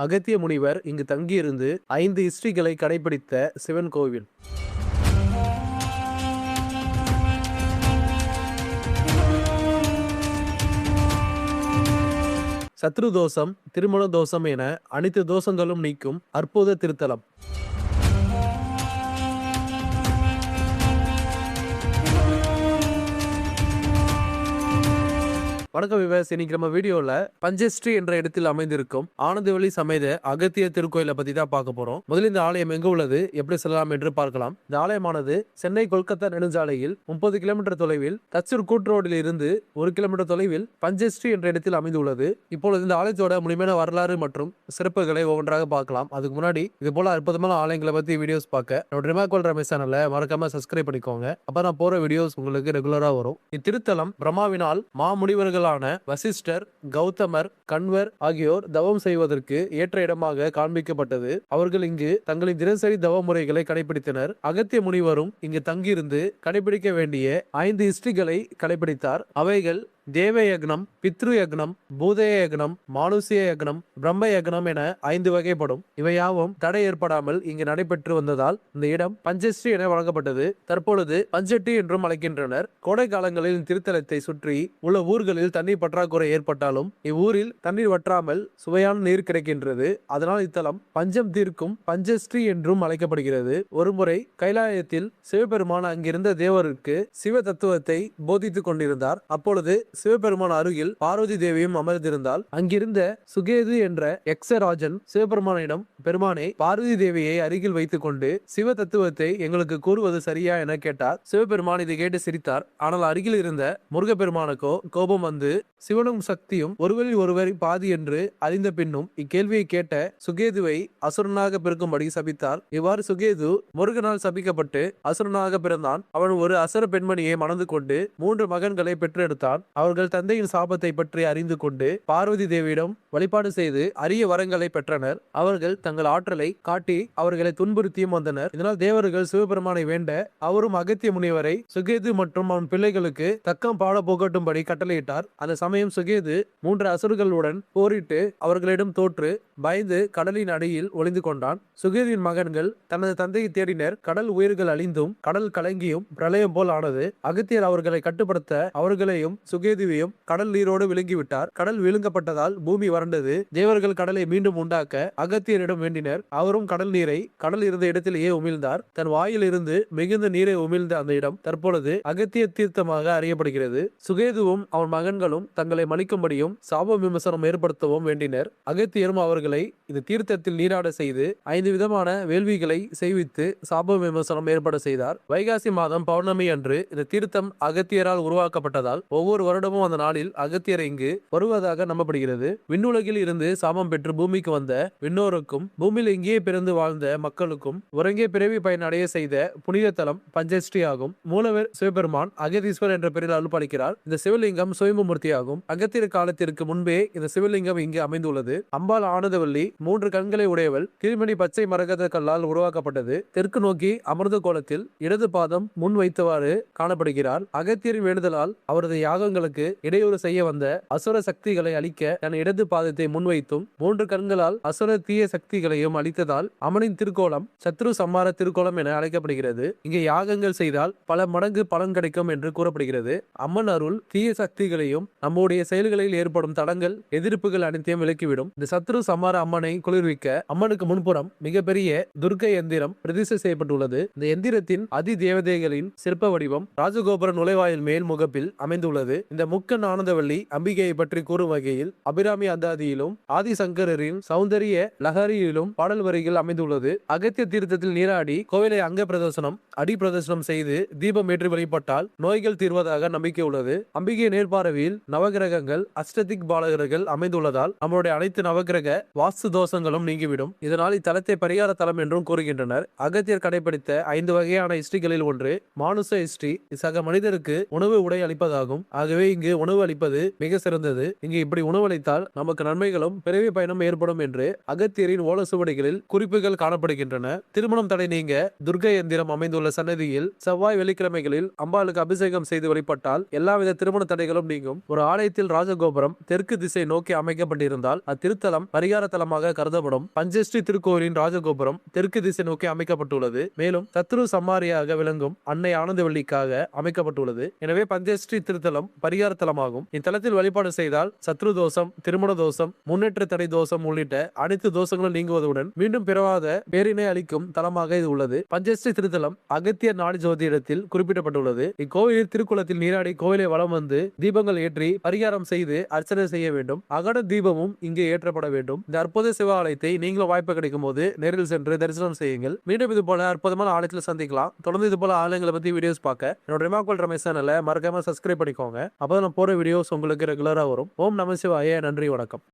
அகத்திய முனிவர் இங்கு தங்கியிருந்து 5 இஷ்டிகளை கடைபிடித்த சிவன் கோவில். சத்ரு தோஷம், திருமண தோஷம் என அனைத்து தோஷங்களும் நீக்கும் அற்புத திருத்தலம். வணக்கம் விவசாயி, இன்னைக்கு நம்ம வீடியோல பஞ்சஸ்ரீ என்ற இடத்தில் அமைந்திருக்கும் ஆனந்தவள்ளி சமேத அகத்திய திருக்கோயிலை பத்தி தான் பார்க்க போறோம். முதலில் இந்த ஆலயம் எங்க உள்ளது, எப்படி செல்லலாம் என்று பார்க்கலாம். இந்த ஆலயமானது சென்னை கொல்கத்தா நெடுஞ்சாலையில் 30 கிலோமீட்டர் தொலைவில் தச்சூர் கூட் ரோடில் இருந்து 1 கிலோமீட்டர் தொலைவில் பஞ்சஸ்ரீ என்ற இடத்தில் அமைந்துள்ளது. இப்பொழுது இந்த ஆலயத்தோட முழுமையான வரலாறு மற்றும் சிறப்புகளை ஒவ்வொன்றாக பார்க்கலாம். அதுக்கு முன்னாடி இது போல அற்புதமான ஆலயங்களை பத்தி வீடியோஸ் பார்க்க என்னோட ரிமாக்கோல் ரமேஷ் சேனலை மறக்காம சப்ஸ்கிரைப் பண்ணிக்கோங்க. அப்ப நான் போற வீடியோஸ் உங்களுக்கு ரெகுலரா வரும். இத்திருத்தலம் பிரம்மாவினால் மாமுனிவர்கள் வசிஷ்டர், கௌதமர், கண்வர் ஆகியோர் தவம் செய்வதற்கு ஏற்ற இடமாக காண்பிக்கப்பட்டது. அவர்கள் இங்கு தங்களின் தினசரி தவ முறைகளை கடைபிடித்தனர். அகத்திய முனிவரும் இங்கு தங்கியிருந்து கடைபிடிக்க வேண்டிய 5 இஷ்டிகளை கடைபிடித்தார். அவைகள் தேவ யக்னம், பித்ரு யக்னம், பூதய யக்னம், மானுசிய யக்னம், பிரம்ம யக்னம் என 5 வகைப்படும். இவையாவும் தடை ஏற்படாமல் இங்கு நடைபெற்று வந்ததால் இந்த இடம் பஞ்சஸ்ரீ என வழங்கப்பட்டது. தற்பொழுது பஞ்சட்டி என்றும் அழைக்கின்றனர். கோடை காலங்களில் திருத்தலத்தை சுற்றி உள்ள ஊர்களில் தண்ணீர் பற்றாக்குறை ஏற்பட்டாலும் இவ்வூரில் தண்ணீர் வற்றாமல் சுவையான நீர் கிடைக்கின்றது. அதனால் இத்தலம் பஞ்சம் தீர்க்கும் பஞ்சஸ்ரீ என்றும் அழைக்கப்படுகிறது. ஒருமுறை கைலாயத்தில் சிவபெருமான் அங்கிருந்த தேவருக்கு சிவ தத்துவத்தை போதித்துக் கொண்டிருந்தார். அப்பொழுது சிவபெருமான் அருகில் பார்வதி தேவியும் அமர்ந்திருந்தால் அங்கிருந்த சுகேது என்ற யக்ஷராஜன் சிவபெருமானிடம், பெருமானே, பார்வதி தேவியை அருகில் வைத்துக் கொண்டு சிவ தத்துவத்தை எங்களுக்கு கூறுவது சரியா என கேட்டார். சிவபெருமான் இதை கேட்டு சிரித்தார். ஆனால் அருகில் இருந்த முருகப்பெருமானுக்கோ கோபம் வந்து சிவனும் சக்தியும் ஒருவரில் ஒருவர் பாதி என்று அறிந்த பின்னும் இக்கேள்வியை கேட்ட சுகேதுவை அசுரனாக பிறக்கும்படி சபித்தார். இவ்வாறு சுகேது முருகனால் சபிக்கப்பட்டு அசுரனாக பிறந்தான். அவன் ஒரு அசுர பெண்மணியை மணந்து கொண்டு 3 மகன்களை பெற்றெடுத்தான். அவர்கள் தந்தையின் சாபத்தை பற்றி அறிந்து கொண்டு பார்வதி தேவியிடம் வழிபாடு செய்து அரிய வரங்களை பெற்றனர். அவர்கள் தங்கள் ஆற்றலை காட்டி அவர்களை துன்புறுத்தியும் வந்தனர். இதனால் தேவர்கள் சிவபெருமானை வேண்ட அவரும் அகத்திய முனிவரை சுகேது மற்றும் அவன் பிள்ளைகளுக்கு தக்கம் பாட புகட்டும்படி கட்டளையிட்டார். அந்த சமயம் சுகேது 3 அசுரர்களுடன் போரிட்டு அவர்களிடம் தோற்று பயந்து கடலின் அடியில் ஒளிந்து கொண்டான். சுகேதுவின் மகன்கள் தனது தந்தையை தேடினர். கடல் உயிர்கள் அழிந்தும் கடல் கலங்கியும் பிரளயம் போல் ஆனது. அகத்தியர் அவர்களை கட்டுப்படுத்த அவர்களையும் சுகேதுவையும் கடல் நீரோடு விழுங்கிவிட்டார். கடல் விழுங்கப்பட்டதால் பூமி வறண்டது. தேவர்கள் கடலை மீண்டும் உண்டாக்க அகத்தியரிடம் வேண்டினர். அவரும் கடல் நீரை கடல் இருந்த இடத்திலேயே உமிழ்ந்தார். தன் வாயில் இருந்து மிகுந்த நீரை உமிழ்ந்த அந்த இடம் தற்பொழுது அகத்திய தீர்த்தமாக அறியப்படுகிறது. சுகேதுவும் அவன் மகன்களும் தங்களை மலிக்கும்படியும் சாப விமர்சனம் ஏற்படுத்தவும் வேண்டினர். அகத்தியரும் அவர்களை இந்த தீர்த்தத்தில் நீராட செய்து 5 விதமான வேள்விகளை செய்வித்து சாப விமர்சனம் ஏற்பட செய்தார். வைகாசி மாதம் பௌர்ணமி அன்று இந்த தீர்த்தம் அகத்தியரால் உருவாக்கப்பட்டதால் ஒவ்வொரு வருடமும் அந்த நாளில் அகத்தியர் இங்கு வருவதாக நம்பப்படுகிறது. விண்ணுலகில் இருந்து சாபம் பெற்று பூமிக்கு வந்த விண்ணோருக்கும் பூமியில் இங்கேயே பிறந்து வாழ்ந்த மக்களுக்கும் உறங்கே பிறவி பயன் அடைய செய்த புனித தலம் பஞ்சஸ்ரீ ஆகும். மூலவர் சிவபெருமான் அகதீஸ்வர் என்ற பெயரில் அருள்பாலிக்கிறார். இந்த சிவலிங்கம் சுயம்புமூர்த்தி ஆகும். அகத்தியர் காலத்திற்கு முன்பே இந்த சிவலிங்கம் இங்கு அமைந்துள்ளது. அம்பாள் ஆனந்தவள்ளி 3 கண்களை உடையவள். திருமணி பச்சை மரகத கல்லால் உருவாக்கப்பட்டது. தெற்கு நோக்கி அமர்ந்த கோலத்தில் இடது பாதம் முன் வைத்தவாறு காணப்படுகிறார். அகத்தியரின் வேண்டுதலால் அவரது யாகங்களுக்கு இடையூறு செய்ய வந்த அசுர சக்திகளை அழிக்க தன் இடது பாதத்தை முன்வைத்தும் 3 கண்களால் அசுர தீய சக்திகளையும் அழித்ததால் அம்மனின் திருக்கோலம் சத்ரு சம்மார திருக்கோலம் என அழைக்கப்படுகிறது. இங்கே யாகங்கள் செய்தால் பல மடங்கு பலன் கிடைக்கும் என்று கூறப்படுகிறது. அம்மன் அருள் தீய சக்திகளையும் நம்முடைய செயல்களில் ஏற்படும் தடங்கள் எதிர்ப்புகள் அனைத்தையும் விலக்கிவிடும். இந்த சத்ரு சம்மார அம்மனை குளிர்விக்க அம்மனுக்கு முன்புறம் மிகப்பெரிய துர்க்கை எந்திரம் பிரதிஷ்டை செய்யப்பட்டுள்ளது. இந்த எந்திரத்தின் அதி தேவதைகளின் சிற்ப வடிவம் ராஜகோபுர நுழைவாயில் மேல் முகப்பில் அமைந்துள்ளது. இந்த முக்கன் ஆனந்தவள்ளி அம்பிகையை பற்றி கூறும் வகையில் அபிராமி அந்தாதியிலும் ஆதிசங்கரின் சௌந்தரிய லஹரியிலும் பாடல் வரிகள் அமைந்துள்ளது. அகத்திய தீர்த்தத்தில் நீராடி கோவிலை அங்க பிரதர்சனம் அடி பிரதர்சனம் செய்து தீபம் ஏற்றி வழிபட்டால் நோய்கள் தீர்வதாக நம்பிக்கை உள்ளது. அம்பிகை நேர்பார்வையில் நவகிரகங்கள் அஷ்டதிக் பாலகர்கள் அமைந்துள்ளதால் நம்முடைய அனைத்து நவகிரக வாஸ்து தோஷங்களும் நீங்கிவிடும். இதனால் இத்தலத்தை பரிகார தலம் என்றும் கூறுகின்றனர். அகத்தியர் கடைபிடித்த 5 வகையான இஷ்டிகளில் ஒன்று மானுச இஷ்டி. சக மனிதருக்கு உணவு உடை அளிப்பதாகும். ஆகவே இங்கு உணவு அளிப்பது மிக சிறந்தது. இங்கு இப்படி உணவளித்தால் நமக்கு நன்மைகளும் பிறவி பயணம் ஏற்படும் என்று அகத்தியரின் ஓலசுவடிகளில் குறிப்புகள் காணப்படுகின்றன. திருமணம் தடை நீங்க துர்க்கை எந்திரம் அமைந்துள்ள சன்னதியில் செவ்வாய் வெள்ளிக்கிழமைகளில் அம்பாளுக்கு அபிஷேகம் செய்து வழிபட்டால் எல்லாவித திருமண தடைகளும் நீங்கும். ஒரு ஆலயத்தில் ராஜகோபுரம் தெற்கு திசை நோக்கி அமைக்கப்பட்டிருந்தால் அத்திருத்தலம் பரிகார பரிகார தலமாக கருதப்படும் பஞ்சஸ்ரீ திருக்கோயிலின் ராஜகோபுரம் தெற்கு திசை நோக்கி அமைக்கப்பட்டுள்ளது. மேலும் சத்ரு சம்மாரியாக விளங்கும் அன்னை ஆனந்தவல்லிக்காக அமைக்கப்பட்டுள்ளது. எனவே பஞ்சஸ்ரீ திருத்தலம் பரிகார தலமாகும். இத்தலத்தில் வழிபாடு செய்தால் சத்ரு தோஷம், திருமண தோஷம், முன்னேற்ற தடை தோஷம் உள்ளிட்ட அனைத்து தோஷங்களும் நீங்குவதுடன் மீண்டும் பிறவாத பேரினை அளிக்கும் தலமாக இது உள்ளது. பஞ்சஸ்ரீ திருத்தலம் அகத்தியர் நாடி ஜோதிடத்தில் குறிப்பிடப்பட்டுள்ளது. இக்கோயிலில் திருக்குளத்தில் நீராடி கோயிலை வலம் வந்து தீபங்கள் ஏற்றி பரிகாரம் செய்து அர்ச்சனை செய்ய வேண்டும். அகட தீபமும் இங்கு ஏற்றப்பட வேண்டும். இந்த அற்புத சிவ ஆலயத்தை நீங்களும் வாய்ப்பு கிடைக்கும் போது நேரில் சென்று தரிசனம் செய்யுங்கள். மீண்டும் இது போல அற்புதமான ஆலயத்தில் சந்திக்கலாம். தொடர்ந்து இது போல ஆலயங்களை பத்தி வீடியோஸ் பார்க்க என்னோட ரிமாக்கோல் ரமேஷ் சேனலை மறக்காம சப்ஸ்கிரைப் பண்ணிக்கோங்க. அப்பதான் நான் போற வீடியோஸ் உங்களுக்கு ரெகுலரா வரும். ஓம் நம சிவாய. நன்றி, வணக்கம்.